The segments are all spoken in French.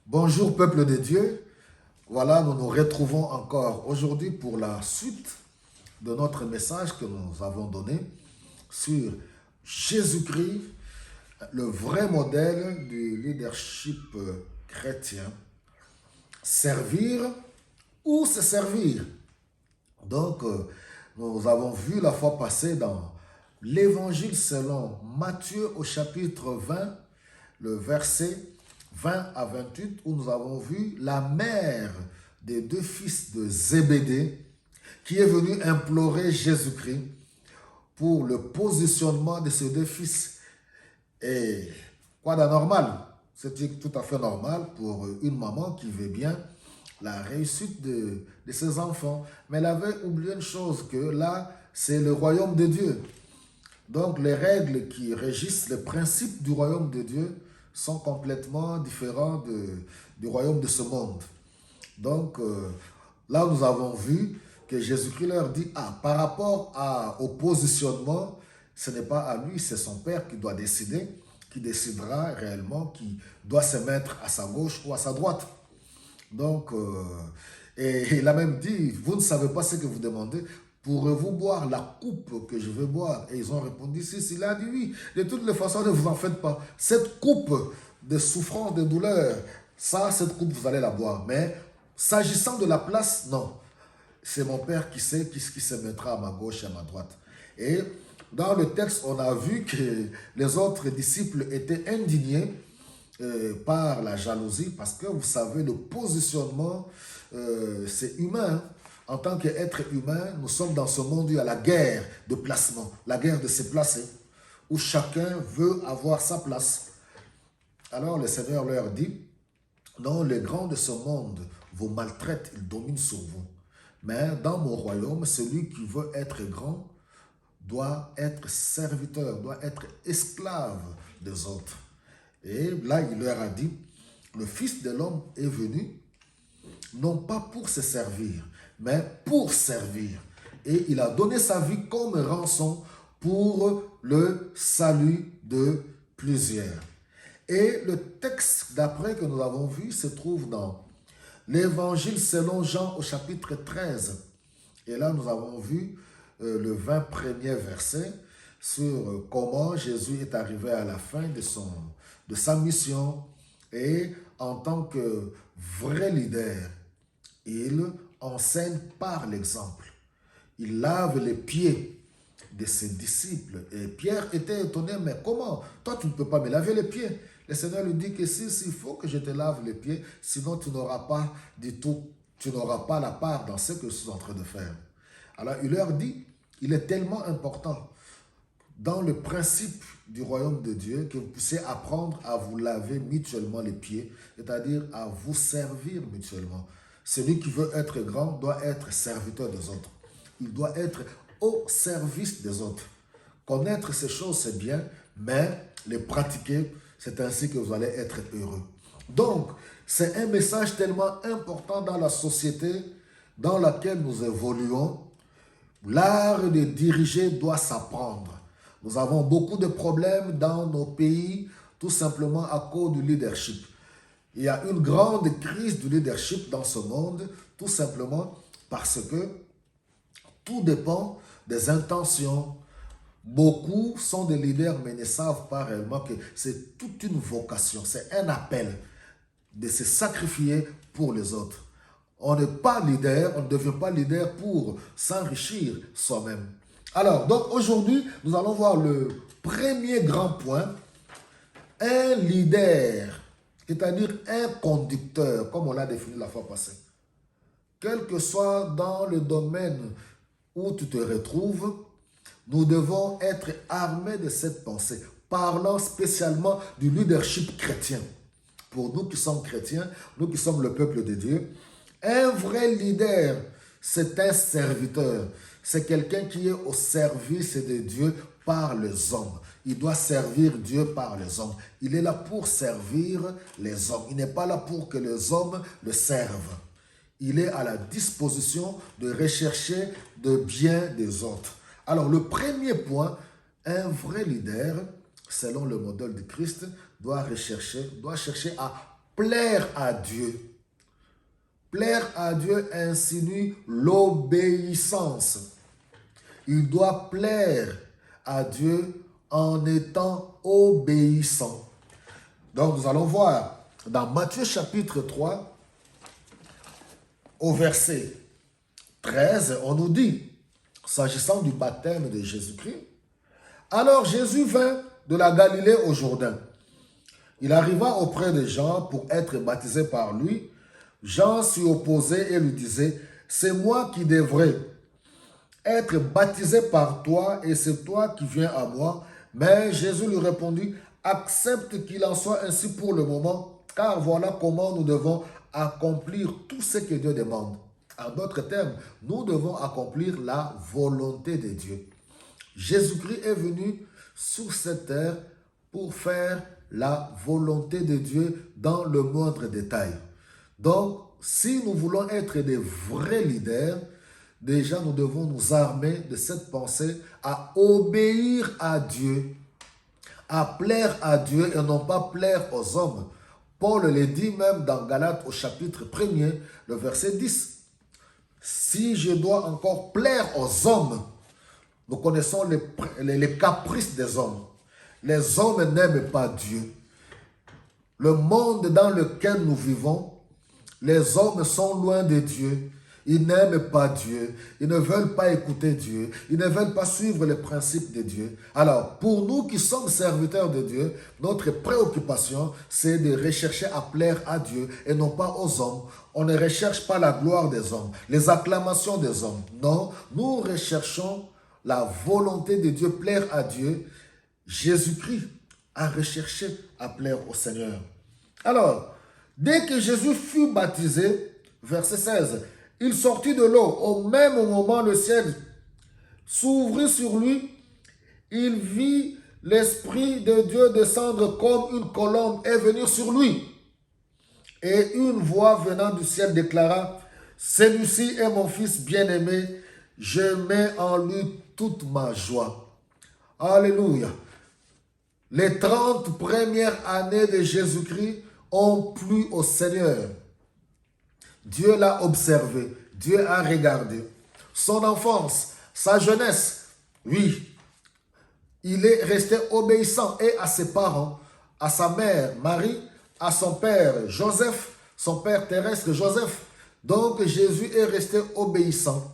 Bonjour peuple de Dieu, voilà nous nous retrouvons encore aujourd'hui pour la suite de notre message que nous avons donné sur Jésus-Christ, le vrai modèle du leadership chrétien. Servir ou se servir. Donc nous avons vu la fois passée dans l'évangile selon Matthieu au chapitre 20, le verset 20 à 28, où nous avons vu la mère des deux fils de Zébédée qui est venue implorer Jésus-Christ pour le positionnement de ces deux fils. Et quoi d'anormal? C'était tout à fait normal pour une maman qui veut bien la réussite de ses enfants. Mais elle avait oublié une chose, que là, c'est le royaume de Dieu. Donc les règles qui régissent les principes du royaume de Dieu sont complètement différents du royaume de ce monde. Donc là, nous avons vu que Jésus-Christ leur dit, par rapport au positionnement, ce n'est pas à lui, c'est son Père qui doit décider, qui décidera réellement, qui doit se mettre à sa gauche ou à sa droite. Donc, et il a même dit, vous ne savez pas ce que vous demandez, pourrez-vous boire la coupe que je veux boire? Et ils ont répondu, si, il a dit oui. De toutes les façons, ne vous en faites pas. Cette coupe de souffrance, de douleur, cette coupe, vous allez la boire. Mais s'agissant de la place, non. C'est mon Père qui sait qui se mettra à ma gauche et à ma droite. Et dans le texte, on a vu que les autres disciples étaient indignés par la jalousie, parce que vous savez, le positionnement, c'est humain. En tant qu'être humain, nous sommes dans ce monde où il y a la guerre de placement, la guerre de se placer, où chacun veut avoir sa place. Alors le Seigneur leur dit, non, les grands de ce monde vous maltraitent, ils dominent sur vous. Mais dans mon royaume, celui qui veut être grand doit être serviteur, doit être esclave des autres. Et là, il leur a dit, le Fils de l'homme est venu, non pas pour se servir, mais pour servir. Et il a donné sa vie comme rançon pour le salut de plusieurs. Et le texte d'après que nous avons vu se trouve dans l'évangile selon Jean au chapitre 13. Et là, nous avons vu le 21er verset sur comment Jésus est arrivé à la fin de sa mission. Et en tant que vrai leader, il enseigne par l'exemple. Il lave les pieds de ses disciples. Et Pierre était étonné, mais comment? Toi, tu ne peux pas me laver les pieds. Le Seigneur lui dit que il faut que je te lave les pieds, sinon tu n'auras pas du tout, tu n'auras pas la part dans ce que je suis en train de faire. Alors il leur dit, il est tellement important dans le principe du royaume de Dieu que vous puissiez apprendre à vous laver mutuellement les pieds, c'est-à-dire à vous servir mutuellement. Celui qui veut être grand doit être serviteur des autres. Il doit être au service des autres. Connaître ces choses, c'est bien, mais les pratiquer, c'est ainsi que vous allez être heureux. Donc, c'est un message tellement important dans la société dans laquelle nous évoluons. L'art de diriger doit s'apprendre. Nous avons beaucoup de problèmes dans nos pays, tout simplement à cause du leadership. Il y a une grande crise du leadership dans ce monde, tout simplement parce que tout dépend des intentions. Beaucoup sont des leaders, mais ne savent pas réellement que c'est toute une vocation, c'est un appel de se sacrifier pour les autres. On n'est pas leader, on ne devient pas leader pour s'enrichir soi-même. Alors, donc aujourd'hui, nous allons voir le premier grand point. Un leader, c'est-à-dire un conducteur, comme on l'a défini la fois passée. Quel que soit dans le domaine où tu te retrouves, nous devons être armés de cette pensée, parlant spécialement du leadership chrétien. Pour nous qui sommes chrétiens, nous qui sommes le peuple de Dieu, un vrai leader, c'est un serviteur. C'est quelqu'un qui est au service de Dieu par les hommes. Il doit servir Dieu par les hommes. Il est là pour servir les hommes. Il n'est pas là pour que les hommes le servent. Il est à la disposition de rechercher le bien des autres. Alors, le premier point, un vrai leader, selon le modèle de Christ, doit chercher à plaire à Dieu. Plaire à Dieu insinue l'obéissance. Il doit plaire à Dieu en étant obéissant. Donc nous allons voir dans Matthieu chapitre 3, au verset 13, on nous dit, s'agissant du baptême de Jésus-Christ, alors Jésus vint de la Galilée au Jourdain. Il arriva auprès de Jean pour être baptisé par lui. Jean s'y opposait et lui disait, c'est moi qui devrais être baptisé par toi et c'est toi qui viens à moi. Mais Jésus lui répondit, accepte qu'il en soit ainsi pour le moment, car voilà comment nous devons accomplir tout ce que Dieu demande. En d'autres termes, nous devons accomplir la volonté de Dieu. Jésus-Christ est venu sur cette terre pour faire la volonté de Dieu dans le moindre détail. Donc, si nous voulons être des vrais leaders, déjà nous devons nous armer de cette pensée à obéir à Dieu, à plaire à Dieu et non pas plaire aux hommes. Paul le dit même dans Galates au chapitre 1er, le verset 10. Si je dois encore plaire aux hommes, nous connaissons les caprices des hommes. Les hommes n'aiment pas Dieu. Le monde dans lequel nous vivons, les hommes sont loin de Dieu. Ils n'aiment pas Dieu. Ils ne veulent pas écouter Dieu. Ils ne veulent pas suivre les principes de Dieu. Alors, pour nous qui sommes serviteurs de Dieu, notre préoccupation, c'est de rechercher à plaire à Dieu et non pas aux hommes. On ne recherche pas la gloire des hommes, les acclamations des hommes. Non, nous recherchons la volonté de Dieu, plaire à Dieu. Jésus-Christ a recherché à plaire au Seigneur. Alors, dès que Jésus fut baptisé, verset 16, il sortit de l'eau. Au même moment, le ciel s'ouvrit sur lui. Il vit l'Esprit de Dieu descendre comme une colombe et venir sur lui. Et une voix venant du ciel déclara, « Celui-ci est mon Fils bien-aimé, je mets en lui toute ma joie. » Alléluia. Les 30 premières années de Jésus-Christ ont plu au Seigneur. Dieu l'a observé, Dieu a regardé. Son enfance, sa jeunesse, oui, il est resté obéissant et à ses parents, à sa mère Marie, à son père Joseph, son père terrestre Joseph. Donc Jésus est resté obéissant.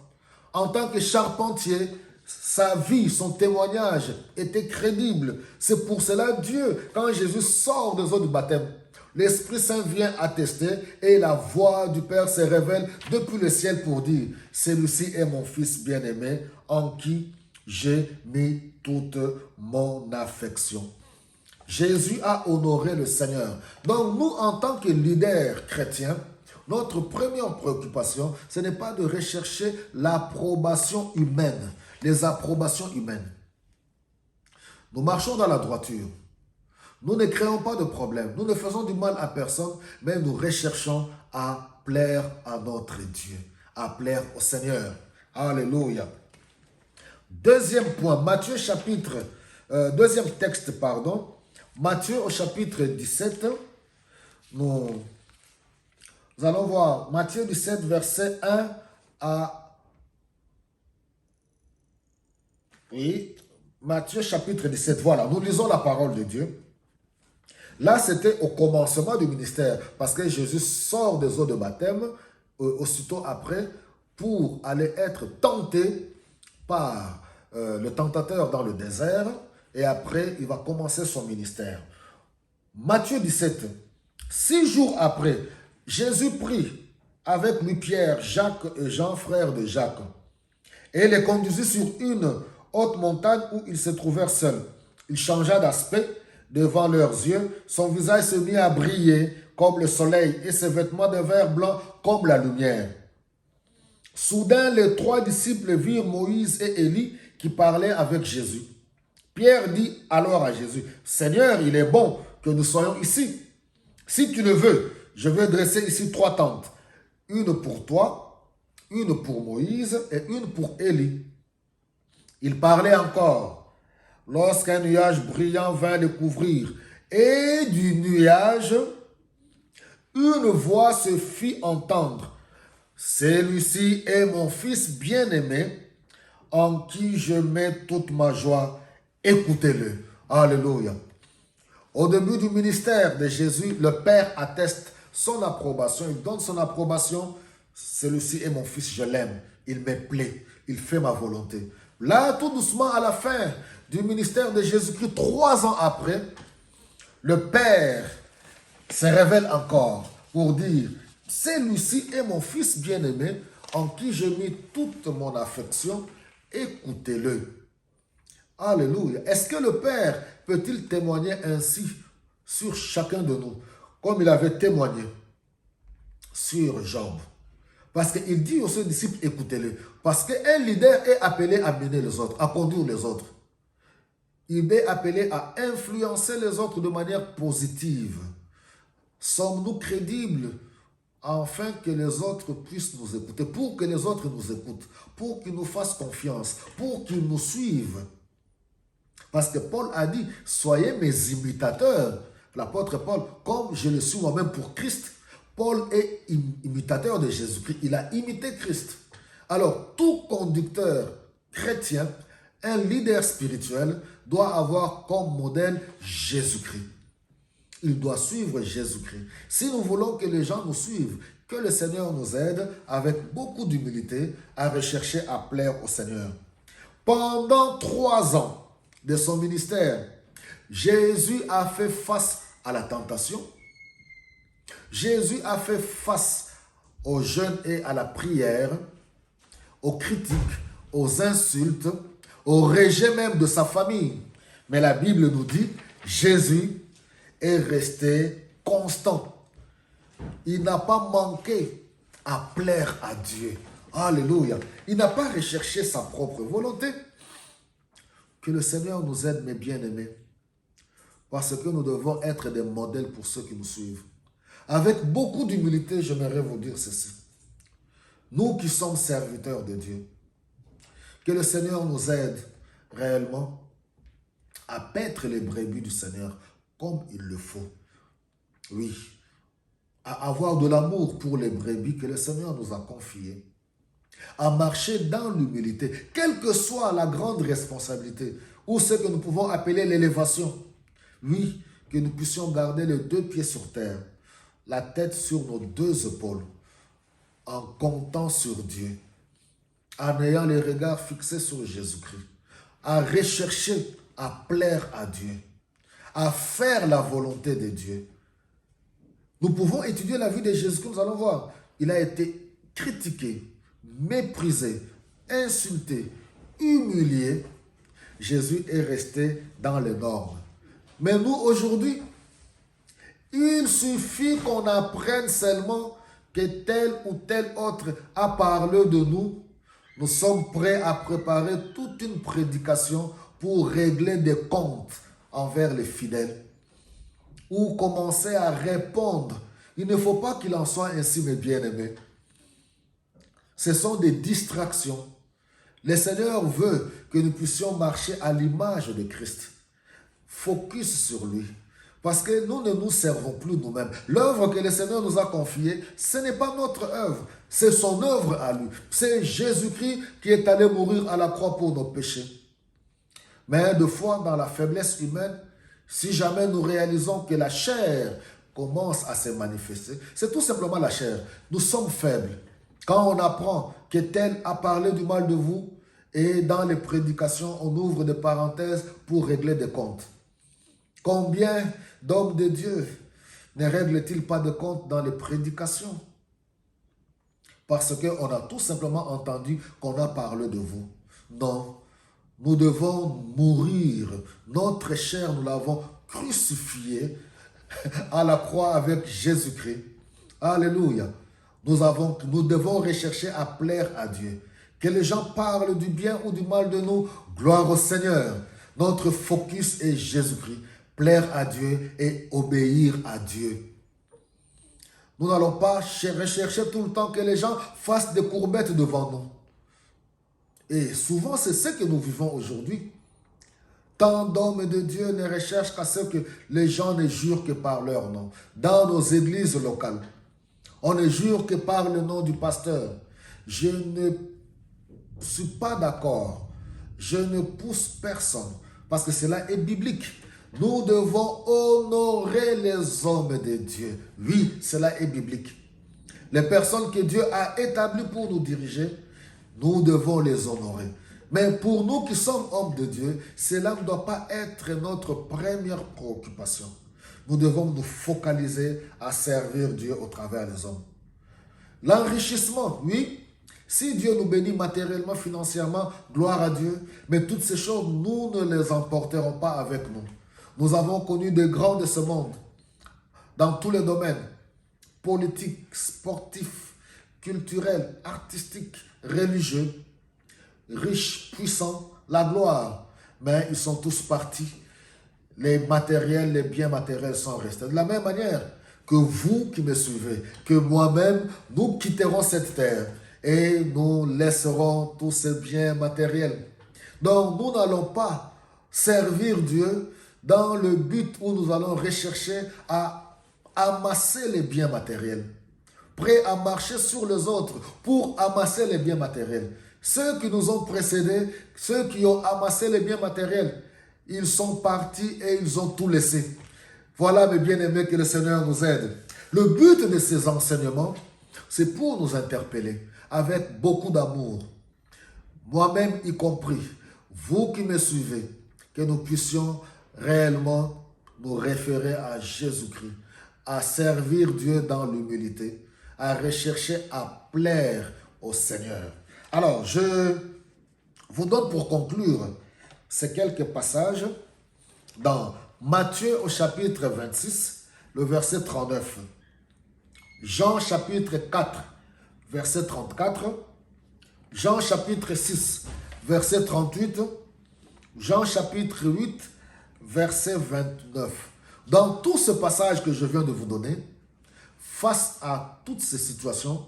En tant que charpentier, sa vie, son témoignage était crédible. C'est pour cela Dieu, quand Jésus sort des eaux du baptême, l'Esprit Saint vient attester et la voix du Père se révèle depuis le ciel pour dire, « Celui-ci est mon Fils bien-aimé en qui j'ai mis toute mon affection. » Jésus a honoré le Seigneur. Donc nous, en tant que leaders chrétiens, notre première préoccupation, ce n'est pas de rechercher l'approbation humaine, les approbations humaines. Nous marchons dans la droiture. Nous ne créons pas de problème. Nous ne faisons du mal à personne, mais nous recherchons à plaire à notre Dieu, à plaire au Seigneur. Alléluia. Deuxième point, deuxième texte, pardon. Matthieu au chapitre 17, nous allons voir Matthieu 17, verset 1 à... Oui, Matthieu chapitre 17, voilà, nous lisons la parole de Dieu. Là, c'était au commencement du ministère, parce que Jésus sort des eaux de baptême, aussitôt après, pour aller être tenté par le tentateur dans le désert, et après, il va commencer son ministère. Matthieu 17, 6 jours après, Jésus prit avec lui Pierre, Jacques et Jean, frères de Jacques, et les conduisit sur une haute montagne où ils se trouvèrent seuls. Il changea d'aspect devant leurs yeux, son visage se mit à briller comme le soleil et ses vêtements devinrent blancs comme la lumière. Soudain, les 3 disciples virent Moïse et Élie qui parlaient avec Jésus. Pierre dit alors à Jésus, « Seigneur, il est bon que nous soyons ici. Si tu le veux, je vais dresser ici 3 tentes, une pour toi, une pour Moïse et une pour Élie. » Il parlait encore lorsqu'un nuage brillant vint les couvrir. Et du nuage, une voix se fit entendre. Celui-ci est mon fils bien-aimé, en qui je mets toute ma joie. Écoutez-le. Alléluia. Au début du ministère de Jésus, le Père atteste son approbation. Il donne son approbation. Celui-ci est mon fils, je l'aime. Il me plaît. Il fait ma volonté. Là, tout doucement, à la fin du ministère de Jésus-Christ, 3 ans après, le Père se révèle encore pour dire, celui-ci est mon fils bien-aimé, en qui j'ai mis toute mon affection. Écoutez-le. Alléluia. Est-ce que le Père peut-il témoigner ainsi sur chacun de nous, comme il avait témoigné sur Job? Parce qu'il dit aux seus disciples, écoutez-le. Parce qu'un leader est appelé à mener les autres, à conduire les autres. Il est appelé à influencer les autres de manière positive. Sommes-nous crédibles afin que les autres puissent nous écouter, pour que les autres nous écoutent, pour qu'ils nous fassent confiance, pour qu'ils nous suivent? Parce que Paul a dit, soyez mes imitateurs. L'apôtre Paul, comme je le suis moi-même pour Christ, Paul est imitateur de Jésus-Christ. Il a imité Christ. Alors, tout conducteur chrétien, un leader spirituel, doit avoir comme modèle Jésus-Christ. Il doit suivre Jésus-Christ. Si nous voulons que les gens nous suivent, que le Seigneur nous aide avec beaucoup d'humilité à rechercher à plaire au Seigneur. Pendant 3 ans de son ministère, Jésus a fait face à la tentation. Jésus a fait face au jeûne et à la prière, aux critiques, aux insultes, au rejet même de sa famille. Mais la Bible nous dit, Jésus est resté constant. Il n'a pas manqué à plaire à Dieu. Alléluia. Il n'a pas recherché sa propre volonté. Que le Seigneur nous aide, mes bien-aimés, parce que nous devons être des modèles pour ceux qui nous suivent. Avec beaucoup d'humilité, j'aimerais vous dire ceci. Nous qui sommes serviteurs de Dieu, que le Seigneur nous aide réellement à paître les brebis du Seigneur comme il le faut. Oui, à avoir de l'amour pour les brebis que le Seigneur nous a confiées, à marcher dans l'humilité, quelle que soit la grande responsabilité, ou ce que nous pouvons appeler l'élévation. Oui, que nous puissions garder les 2 pieds sur terre, la tête sur nos 2 épaules, en comptant sur Dieu, en ayant les regards fixés sur Jésus-Christ, à rechercher à plaire à Dieu, à faire la volonté de Dieu. Nous pouvons étudier la vie de Jésus-Christ, nous allons voir. Il a été critiqué, méprisé, insulté, humilié. Jésus est resté dans les normes. Mais nous, aujourd'hui, il suffit qu'on apprenne seulement que tel ou tel autre a parlé de nous. Nous sommes prêts à préparer toute une prédication pour régler des comptes envers les fidèles. Ou commencer à répondre. Il ne faut pas qu'il en soit ainsi, mes bien-aimés. Ce sont des distractions. Le Seigneur veut que nous puissions marcher à l'image de Christ. Focus sur lui. Parce que nous ne nous servons plus nous-mêmes. L'œuvre que le Seigneur nous a confiée, ce n'est pas notre œuvre. C'est son œuvre à lui. C'est Jésus-Christ qui est allé mourir à la croix pour nos péchés. Mais de fois, dans la faiblesse humaine, si jamais nous réalisons que la chair commence à se manifester, c'est tout simplement la chair. Nous sommes faibles. Quand on apprend que tel a parlé du mal de vous, et dans les prédications, on ouvre des parenthèses pour régler des comptes. Combien d'hommes de Dieu ne règlent-ils pas de comptes dans les prédications? Parce qu'on a tout simplement entendu qu'on a parlé de vous. Non, nous devons mourir. Notre chair, nous l'avons crucifiée à la croix avec Jésus-Christ. Alléluia. Nous devons rechercher à plaire à Dieu. Que les gens parlent du bien ou du mal de nous, gloire au Seigneur. Notre focus est Jésus-Christ. Plaire à Dieu et obéir à Dieu. Nous n'allons pas rechercher tout le temps que les gens fassent des courbettes devant nous. Et souvent, c'est ce que nous vivons aujourd'hui. Tant d'hommes de Dieu ne recherchent qu'à ce que les gens ne jurent que par leur nom. Dans nos églises locales, on ne jure que par le nom du pasteur. Je ne suis pas d'accord. Je ne pousse personne parce que cela est biblique. Nous devons honorer les hommes de Dieu. Oui, cela est biblique. Les personnes que Dieu a établies pour nous diriger, nous devons les honorer. Mais pour nous qui sommes hommes de Dieu, cela ne doit pas être notre première préoccupation. Nous devons nous focaliser à servir Dieu au travers des hommes. L'enrichissement, oui. Si Dieu nous bénit matériellement, financièrement, gloire à Dieu. Mais toutes ces choses, nous ne les emporterons pas avec nous. Nous avons connu des grands de ce monde, dans tous les domaines, politiques, sportifs, culturels, artistiques, religieux, riches, puissants, la gloire. Mais ils sont tous partis. Les matériels, les biens matériels sont restés. De la même manière que vous qui me suivez, que moi-même, nous quitterons cette terre et nous laisserons tous ces biens matériels. Donc, nous n'allons pas servir Dieu dans le but où nous allons rechercher à amasser les biens matériels, prêts à marcher sur les autres pour amasser les biens matériels. Ceux qui nous ont précédés, ceux qui ont amassé les biens matériels, ils sont partis et ils ont tout laissé. Voilà, mes bien-aimés, que le Seigneur nous aide. Le but de ces enseignements, c'est pour nous interpeller avec beaucoup d'amour, moi-même y compris, vous qui me suivez, que nous puissions réellement nous référer à Jésus-Christ, à servir Dieu dans l'humilité, à rechercher à plaire au Seigneur. Alors, je vous donne pour conclure ces quelques passages dans Matthieu au chapitre 26, le verset 39. Jean chapitre 4, verset 34. Jean chapitre 6, verset 38. Jean chapitre 8, verset 29. Dans tout ce passage que je viens de vous donner, face à toutes ces situations,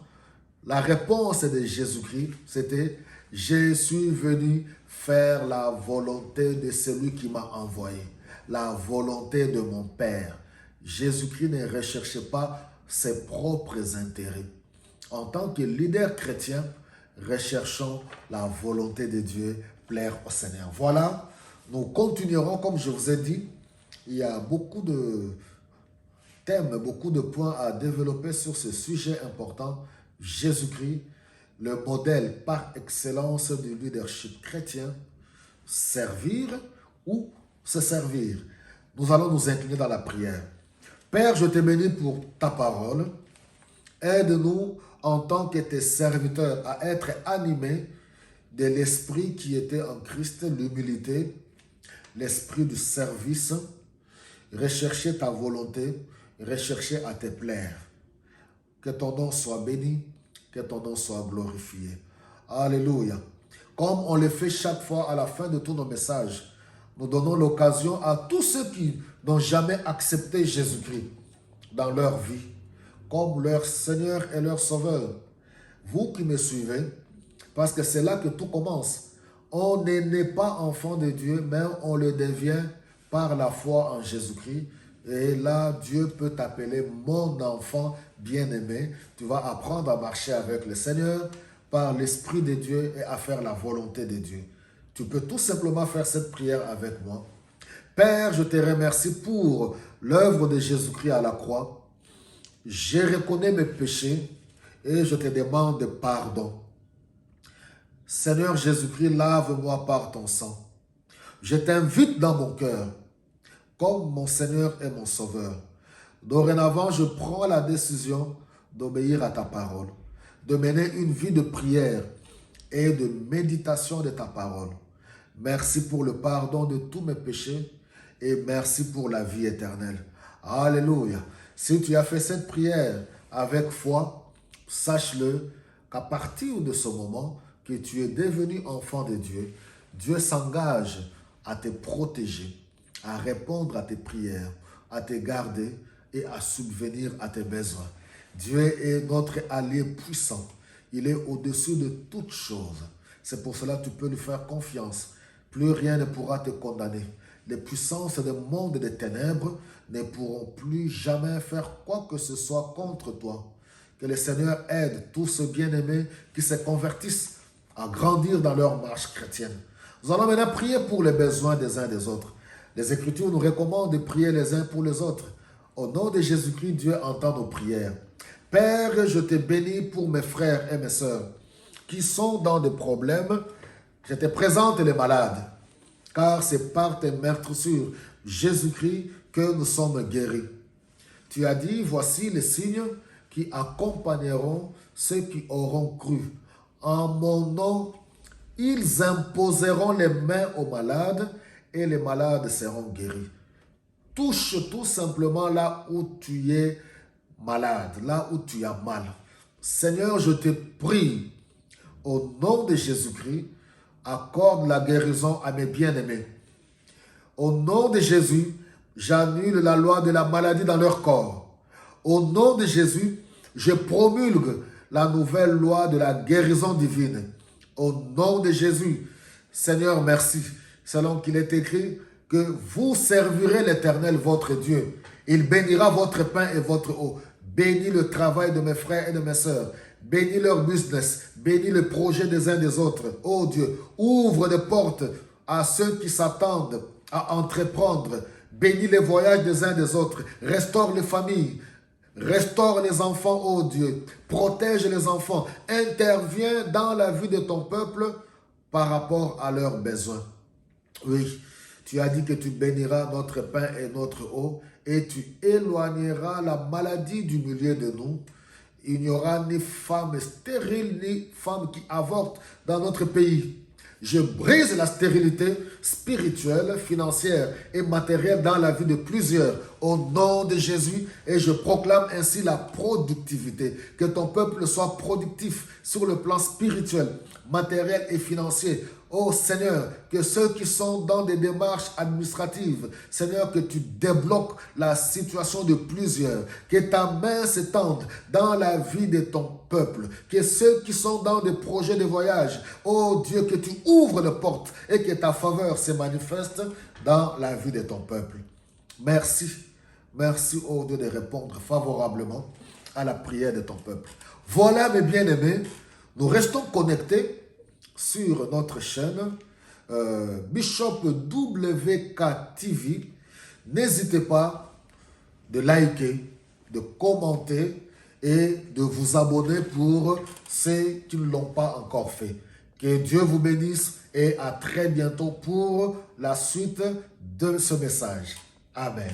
la réponse de Jésus-Christ, c'était « Je suis venu faire la volonté de celui qui m'a envoyé, la volonté de mon Père. » Jésus-Christ ne recherchait pas ses propres intérêts. En tant que leader chrétien, recherchons la volonté de Dieu, plaire au Seigneur. Voilà, nous continuerons, comme je vous ai dit, il y a beaucoup de thèmes, beaucoup de points à développer sur ce sujet important. Jésus-Christ, le modèle par excellence du leadership chrétien, servir ou se servir. Nous allons nous incliner dans la prière. Père, je te bénis pour ta parole. Aide-nous en tant que tes serviteurs à être animés de l'esprit qui était en Christ, l'humilité, l'esprit du service, rechercher ta volonté, rechercher à te plaire. Que ton nom soit béni, que ton nom soit glorifié. Alléluia. Comme on le fait chaque fois à la fin de tous nos messages, nous donnons l'occasion à tous ceux qui n'ont jamais accepté Jésus-Christ dans leur vie, comme leur Seigneur et leur Sauveur. Vous qui me suivez, parce que c'est là que tout commence. On n'est pas enfant de Dieu, mais on le devient par la foi en Jésus-Christ. Et là, Dieu peut t'appeler mon enfant bien-aimé. Tu vas apprendre à marcher avec le Seigneur par l'Esprit de Dieu et à faire la volonté de Dieu. Tu peux tout simplement faire cette prière avec moi. Père, je te remercie pour l'œuvre de Jésus-Christ à la croix. Je reconnais mes péchés et je te demande pardon. Seigneur Jésus-Christ, lave-moi par ton sang. Je t'invite dans mon cœur comme mon Seigneur et mon Sauveur. Dorénavant, je prends la décision d'obéir à ta parole, de mener une vie de prière et de méditation de ta parole. Merci pour le pardon de tous mes péchés et merci pour la vie éternelle. Alléluia. Si tu as fait cette prière avec foi, sache-le qu'à partir de ce moment que tu es devenu enfant de Dieu, Dieu s'engage à te protéger, à répondre à tes prières, à te garder et à subvenir à tes besoins. Dieu est notre allié puissant. Il est au-dessus de toutes choses. C'est pour cela que tu peux lui faire confiance. Plus rien ne pourra te condamner. les puissances des mondes des ténèbres ne pourront plus jamais faire quoi que ce soit contre toi. Que le Seigneur aide tous ceux bien-aimés qui se convertissent à grandir dans leur marche chrétienne. Nous allons maintenant prier pour les besoins des uns et des autres. Les Écritures nous recommandent de prier les uns pour les autres. Au nom de Jésus-Christ, Dieu entend nos prières. Père, je te bénis pour mes frères et mes sœurs qui sont dans des problèmes. Je te présente les malades, car c'est par tes meurtrissures, Jésus-Christ, que nous sommes guéris. Tu as dit, voici les signes qui accompagneront ceux qui auront cru. En mon nom, ils imposeront les mains aux malades et les malades seront guéris. Touche tout simplement là où tu es malade, là où tu as mal. Seigneur, je te prie, au nom de Jésus-Christ, accorde la guérison à mes bien-aimés. Au nom de Jésus, j'annule la loi de la maladie dans leur corps. Au nom de Jésus, je promulgue la nouvelle loi de la guérison divine. Au nom de Jésus, Seigneur, merci. Selon qu'il est écrit que vous servirez l'Éternel, votre Dieu. Il bénira votre pain et votre eau. Bénis le travail de mes frères et de mes sœurs. Bénis leur business. Bénis le projet des uns des autres. Oh Dieu, ouvre des portes à ceux qui s'attendent à entreprendre. Bénis les voyages des uns des autres. Restaure les familles. Restaure les enfants, oh Dieu. Protège les enfants. Interviens dans la vie de ton peuple par rapport à leurs besoins. Oui, tu as dit que tu béniras notre pain et notre eau et tu éloigneras la maladie du milieu de nous. Il n'y aura ni femme stérile ni femme qui avorte dans notre pays. Je brise la stérilité spirituelle, financière et matérielle dans la vie de plusieurs au nom de Jésus et je proclame ainsi la productivité. Que ton peuple soit productif sur le plan spirituel, matériel et financier. Oh Seigneur, que ceux qui sont dans des démarches administratives, Seigneur, que tu débloques la situation de plusieurs, que ta main s'étende dans la vie de ton peuple, que ceux qui sont dans des projets de voyage, oh Dieu, que tu ouvres les portes et que ta faveur se manifeste dans la vie de ton peuple. Merci, merci, oh Dieu, de répondre favorablement à la prière de ton peuple. Voilà, mes bien-aimés, nous restons connectés sur notre chaîne Bishop WK TV. N'hésitez pas de liker, de commenter et de vous abonner pour ceux qui ne l'ont pas encore fait. Que Dieu vous bénisse et à très bientôt pour la suite de ce message. Amen.